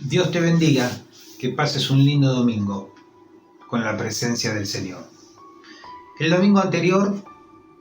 Dios te bendiga, que pases un lindo domingo con la presencia del Señor. El domingo anterior,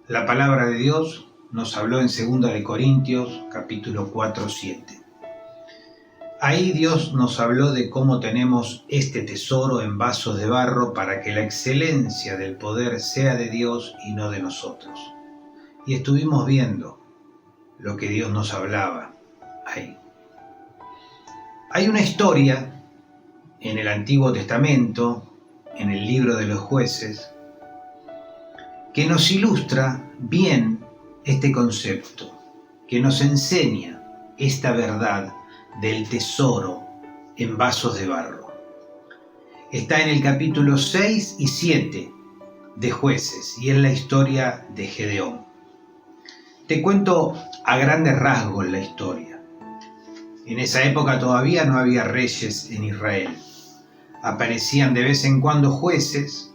la palabra de Dios nos habló en 2 de Corintios, capítulo 4-7. Ahí Dios nos habló de cómo tenemos este tesoro en vasos de barro para que la excelencia del poder sea de Dios y no de nosotros. Y estuvimos viendo lo que Dios nos hablaba ahí. Hay una historia en el Antiguo Testamento, en el libro de los Jueces, que nos ilustra bien este concepto, que nos enseña esta verdad del tesoro en vasos de barro. Está en el capítulo 6 y 7 de Jueces y es la historia de Gedeón. Te cuento a grandes rasgos la historia. En esa época todavía no había reyes en Israel. Aparecían de vez en cuando jueces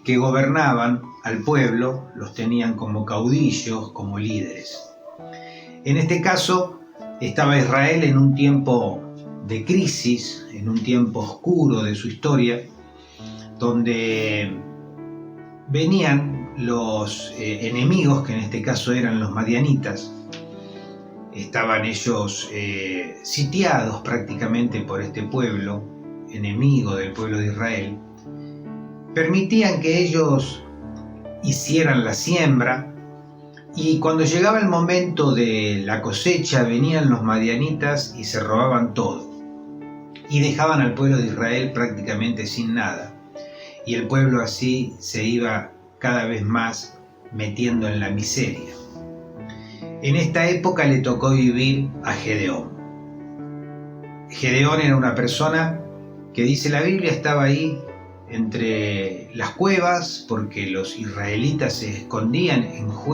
que gobernaban al pueblo, los tenían como caudillos, como líderes. En este caso, estaba Israel en un tiempo de crisis, en un tiempo oscuro de su historia, donde venían los enemigos, que en este caso eran los madianitas. Estaban ellos sitiados prácticamente por este pueblo, enemigo del pueblo de Israel. Permitían que ellos hicieran la siembra y cuando llegaba el momento de la cosecha venían los madianitas y se robaban todo y dejaban al pueblo de Israel prácticamente sin nada, y el pueblo así se iba cada vez más metiendo en la miseria. En esta época le tocó vivir a Gedeón. Gedeón era una persona que, dice la Biblia, estaba ahí entre las cuevas, porque los israelitas se escondían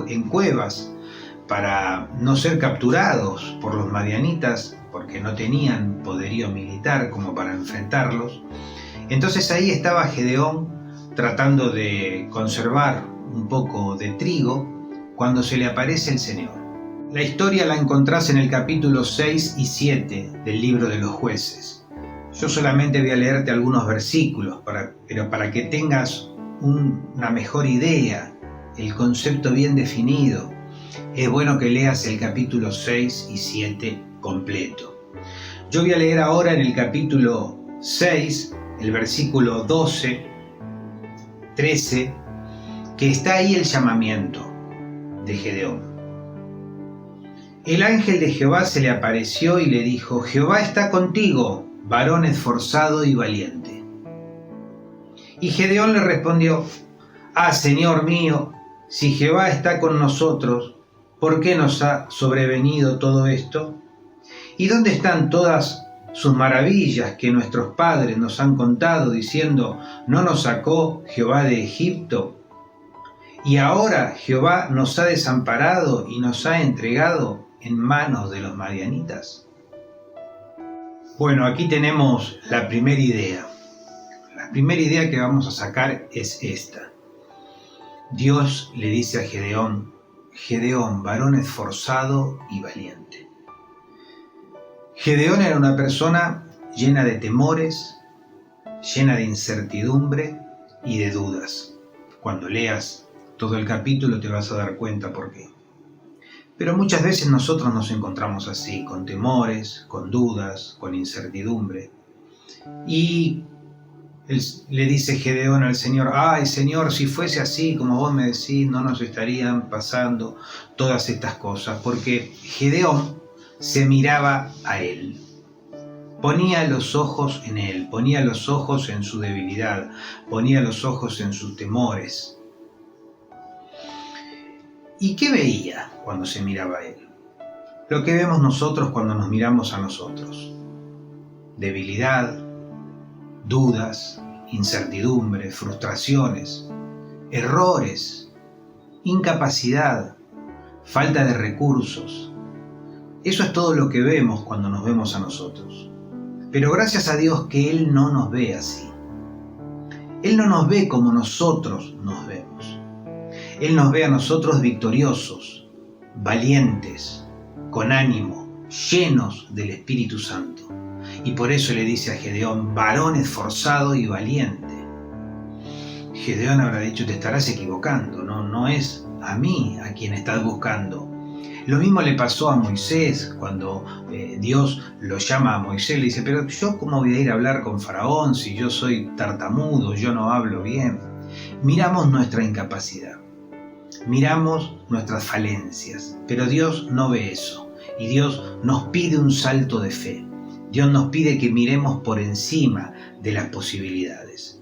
en cuevas para no ser capturados por los madianitas, porque no tenían poderío militar como para enfrentarlos. Entonces ahí estaba Gedeón tratando de conservar un poco de trigo cuando se le aparece el Señor. La historia la encontrás en el capítulo 6 y 7 del libro de los Jueces. Yo solamente voy a leerte algunos versículos, pero para que tengas una mejor idea, el concepto bien definido, es bueno que leas el capítulo 6 y 7 completo. Yo voy a leer ahora en el capítulo 6, el versículo 12, 13, que está ahí el llamamiento de Gedeón. El ángel de Jehová se le apareció y le dijo: Jehová está contigo, varón esforzado y valiente. Y Gedeón le respondió: Señor mío, si Jehová está con nosotros, ¿por qué nos ha sobrevenido todo esto? ¿Y dónde están todas sus maravillas que nuestros padres nos han contado, diciendo: ¿no nos sacó Jehová de Egipto? Y ahora Jehová nos ha desamparado y nos ha entregado en manos de los madianitas. Bueno, aquí tenemos la primera idea. La primera idea que vamos a sacar es esta. Dios le dice a Gedeón: Gedeón, varón esforzado y valiente. Gedeón era una persona llena de temores, llena de incertidumbre y de dudas. Cuando leas todo el capítulo te vas a dar cuenta por qué. Pero muchas veces nosotros nos encontramos así, con temores, con dudas, con incertidumbre. Y le dice Gedeón al Señor: Señor, si fuese así como vos me decís, no nos estarían pasando todas estas cosas. Porque Gedeón se miraba a él. Ponía los ojos en él, ponía los ojos en su debilidad, ponía los ojos en sus temores. ¿Y qué veía cuando se miraba a él? Lo que vemos nosotros cuando nos miramos a nosotros. Debilidad, dudas, incertidumbre, frustraciones, errores, incapacidad, falta de recursos. Eso es todo lo que vemos cuando nos vemos a nosotros. Pero gracias a Dios que Él no nos ve así. Él no nos ve como nosotros nos vemos. Él nos ve a nosotros victoriosos, valientes, con ánimo, llenos del Espíritu Santo. Y por eso le dice a Gedeón, varón esforzado y valiente. Gedeón habrá dicho, te estarás equivocando, no es a mí a quien estás buscando. Lo mismo le pasó a Moisés cuando Dios lo llama a Moisés, le dice, pero yo cómo voy a ir a hablar con Faraón si yo soy tartamudo, yo no hablo bien. Miramos nuestra incapacidad, miramos nuestras falencias, pero Dios no ve eso y Dios nos pide un salto de fe. Dios nos pide que miremos por encima de las posibilidades.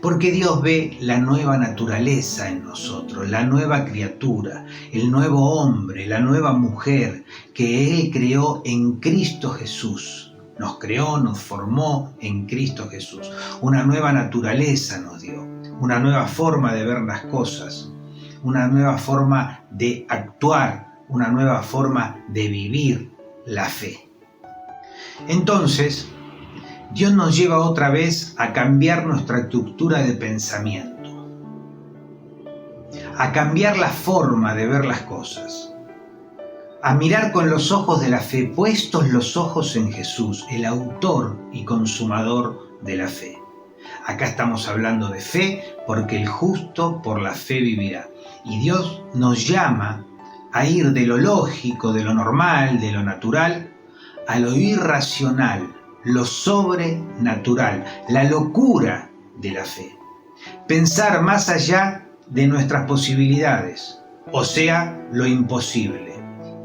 Porque Dios ve la nueva naturaleza en nosotros, la nueva criatura, el nuevo hombre, la nueva mujer que Él creó en Cristo Jesús. Nos creó, nos formó en Cristo Jesús. Una nueva naturaleza nos dio, una nueva forma de ver las cosas, una nueva forma de actuar, una nueva forma de vivir la fe. Entonces, Dios nos lleva otra vez a cambiar nuestra estructura de pensamiento, a cambiar la forma de ver las cosas, a mirar con los ojos de la fe, puestos los ojos en Jesús, el autor y consumador de la fe. Acá estamos hablando de fe porque el justo por la fe vivirá. Y Dios nos llama a ir de lo lógico, de lo normal, de lo natural, a lo irracional, lo sobrenatural, la locura de la fe. Pensar más allá de nuestras posibilidades, o sea, lo imposible.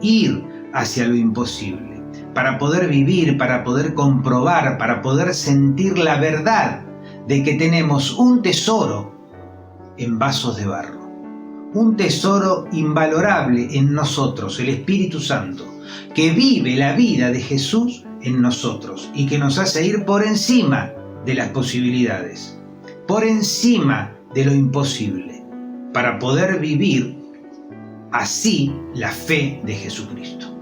Ir hacia lo imposible, para poder vivir, para poder comprobar, para poder sentir la verdad de que tenemos un tesoro en vasos de barro. Un tesoro invalorable en nosotros, el Espíritu Santo, que vive la vida de Jesús en nosotros y que nos hace ir por encima de las posibilidades, por encima de lo imposible, para poder vivir así la fe de Jesucristo.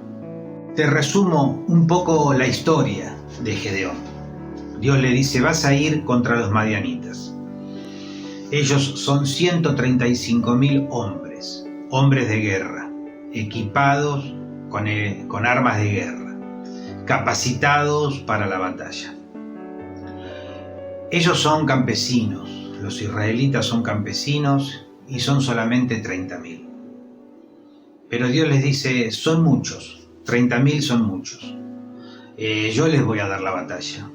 Te resumo un poco la historia de Gedeón. Dios le dice, vas a ir contra los madianitas. Ellos son 135.000 hombres, hombres de guerra, equipados con armas de guerra, capacitados para la batalla. Ellos son campesinos, los israelitas son campesinos y son solamente 30.000. Pero Dios les dice, son muchos, 30.000 son muchos. Yo les voy a dar la batalla.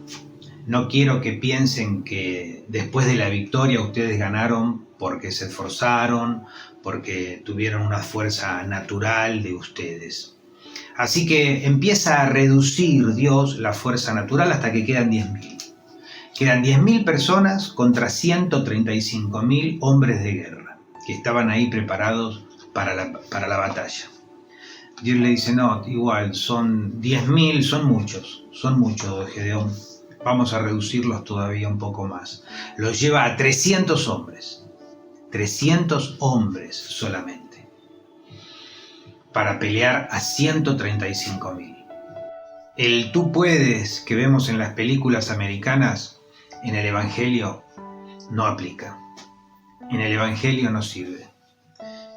No quiero que piensen que después de la victoria ustedes ganaron porque se esforzaron, porque tuvieron una fuerza natural de ustedes. Así que empieza a reducir Dios la fuerza natural hasta que quedan 10.000. Quedan 10.000 personas contra 135.000 hombres de guerra que estaban ahí preparados para la batalla. Dios le dice, no, igual, son 10.000, son muchos, Gedeón. Vamos a reducirlos todavía un poco más. Los lleva a 300 hombres. 300 hombres solamente. Para pelear a 135.000. El tú puedes que vemos en las películas americanas, en el Evangelio, no aplica. En el Evangelio no sirve.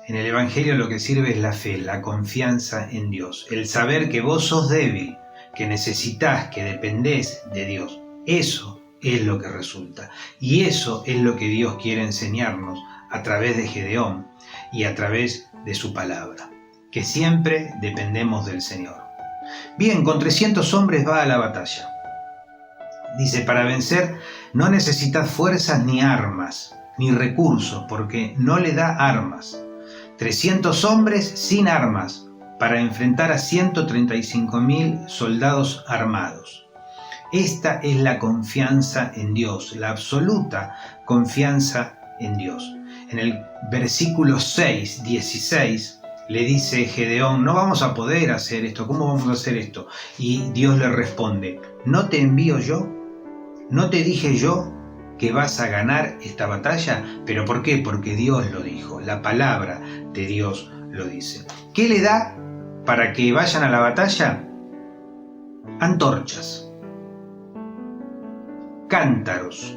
En el Evangelio lo que sirve es la fe, la confianza en Dios. El saber que vos sos débil, que necesitas, que dependés de Dios. Eso es lo que resulta. Y eso es lo que Dios quiere enseñarnos a través de Gedeón y a través de su palabra. Que siempre dependemos del Señor. Bien, con 300 hombres va a la batalla. Dice, para vencer no necesitas fuerzas ni armas, ni recursos, porque no le da armas. 300 hombres sin armas para enfrentar a 135.000 soldados armados. Esta es la confianza en Dios, la absoluta confianza en Dios. En el versículo 6, 16, le dice Gedeón, no vamos a poder hacer esto, ¿cómo vamos a hacer esto? Y Dios le responde, ¿no te envío yo? ¿No te dije yo que vas a ganar esta batalla? ¿Pero por qué? Porque Dios lo dijo, la palabra de Dios lo dice. ¿Qué le da para que vayan a la batalla? Antorchas, cántaros,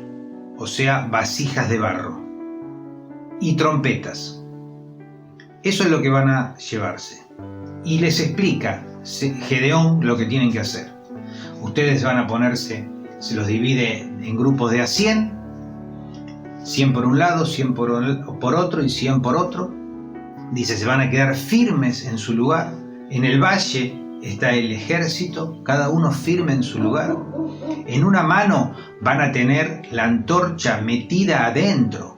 o sea, vasijas de barro, y trompetas. Eso es lo que van a llevarse. Y les explica Gedeón lo que tienen que hacer. Ustedes van a ponerse, se los divide en grupos de a 100, 100 por un lado, 100 por otro y 100 por otro. Dice, se van a quedar firmes en su lugar. En el valle está el ejército, cada uno firme en su lugar. En una mano van a tener la antorcha metida adentro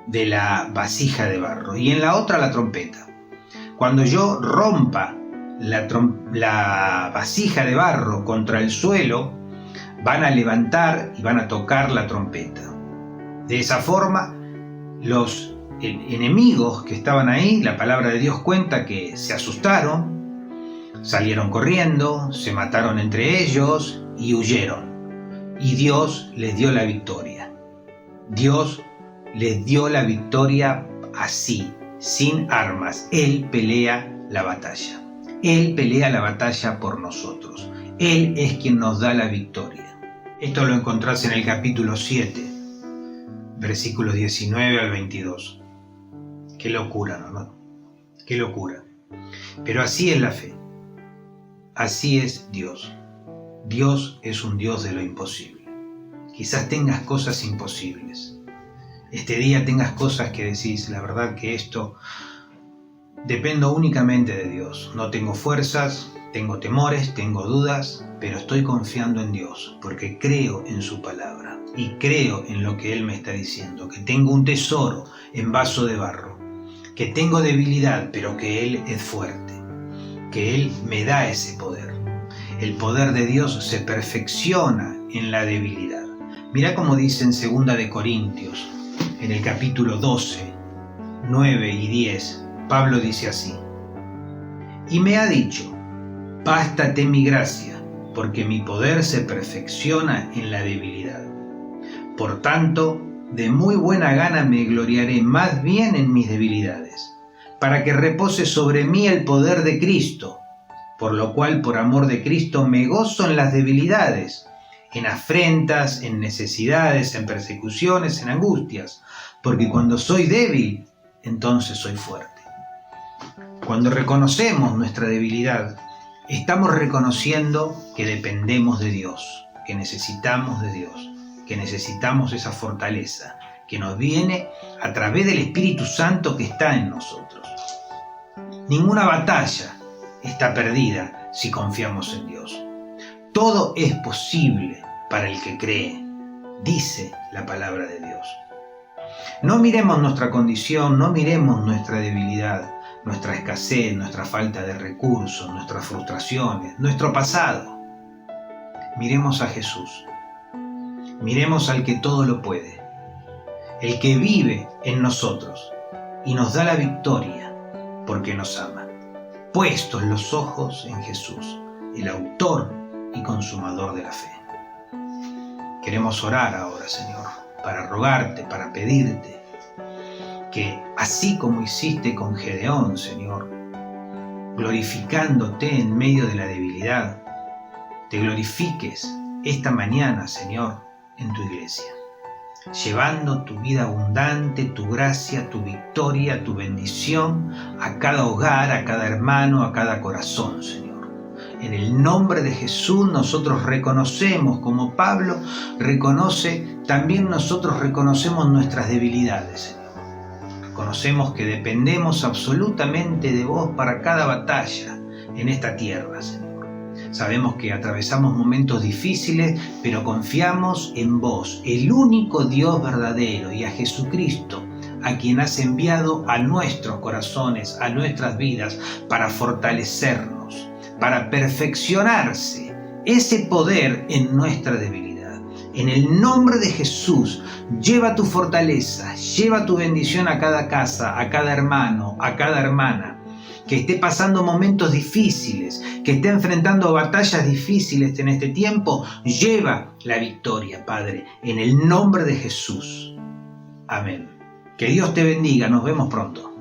de la vasija de barro y en la otra la trompeta. Cuando yo rompa la vasija de barro contra el suelo, van a levantar y van a tocar la trompeta. De esa forma, los enemigos que estaban ahí, la palabra de Dios cuenta que se asustaron, salieron corriendo, se mataron entre ellos y huyeron. Y Dios les dio la victoria. Dios les dio la victoria así, sin armas. Él pelea la batalla. Él pelea la batalla por nosotros. Él es quien nos da la victoria. Esto lo encontrás en el capítulo 7, versículos 19 al 22. Qué locura, ¿no? Qué locura. Pero así es la fe. Así es Dios. Dios es un Dios de lo imposible. Quizás tengas cosas imposibles. Este día tengas cosas que decís, la verdad que esto dependo únicamente de Dios. No tengo fuerzas, tengo temores, tengo dudas, pero estoy confiando en Dios porque creo en su palabra y creo en lo que Él me está diciendo, que tengo un tesoro en vaso de barro, que tengo debilidad, pero que Él es fuerte, que Él me da ese poder. El poder de Dios se perfecciona en la debilidad. Mirá cómo dice en 2 de Corintios, en el capítulo 12, 9 y 10, Pablo dice así: y me ha dicho, bástate mi gracia, porque mi poder se perfecciona en la debilidad. Por tanto, de muy buena gana me gloriaré más bien en mis debilidades, para que repose sobre mí el poder de Cristo, por lo cual por amor de Cristo me gozo en las debilidades, en afrentas, en necesidades, en persecuciones, en angustias, porque cuando soy débil, entonces soy fuerte. Cuando reconocemos nuestra debilidad, estamos reconociendo que dependemos de Dios, que necesitamos de Dios, que necesitamos esa fortaleza que nos viene a través del Espíritu Santo que está en nosotros. Ninguna batalla está perdida si confiamos en Dios. Todo es posible para el que cree, dice la palabra de Dios. No miremos nuestra condición, no miremos nuestra debilidad, nuestra escasez, nuestra falta de recursos, nuestras frustraciones, nuestro pasado. Miremos a Jesús. Miremos al que todo lo puede, el que vive en nosotros y nos da la victoria porque nos ama. Puestos los ojos en Jesús, el autor y consumador de la fe. Queremos orar ahora, Señor, para rogarte, para pedirte que así como hiciste con Gedeón, Señor, glorificándote en medio de la debilidad, te glorifiques esta mañana, Señor, en tu iglesia, llevando tu vida abundante, tu gracia, tu victoria, tu bendición a cada hogar, a cada hermano, a cada corazón, Señor. En el nombre de Jesús nosotros reconocemos, como Pablo reconoce, también nosotros reconocemos nuestras debilidades, Señor. Reconocemos que dependemos absolutamente de vos para cada batalla en esta tierra, Señor. Sabemos que atravesamos momentos difíciles, pero confiamos en vos, el único Dios verdadero, y a Jesucristo, a quien has enviado a nuestros corazones, a nuestras vidas, para fortalecernos, para perfeccionarse ese poder en nuestra debilidad. En el nombre de Jesús, lleva tu fortaleza, lleva tu bendición a cada casa, a cada hermano, a cada hermana, que esté pasando momentos difíciles, que esté enfrentando batallas difíciles en este tiempo. Lleva la victoria, Padre, en el nombre de Jesús. Amén. Que Dios te bendiga. Nos vemos pronto.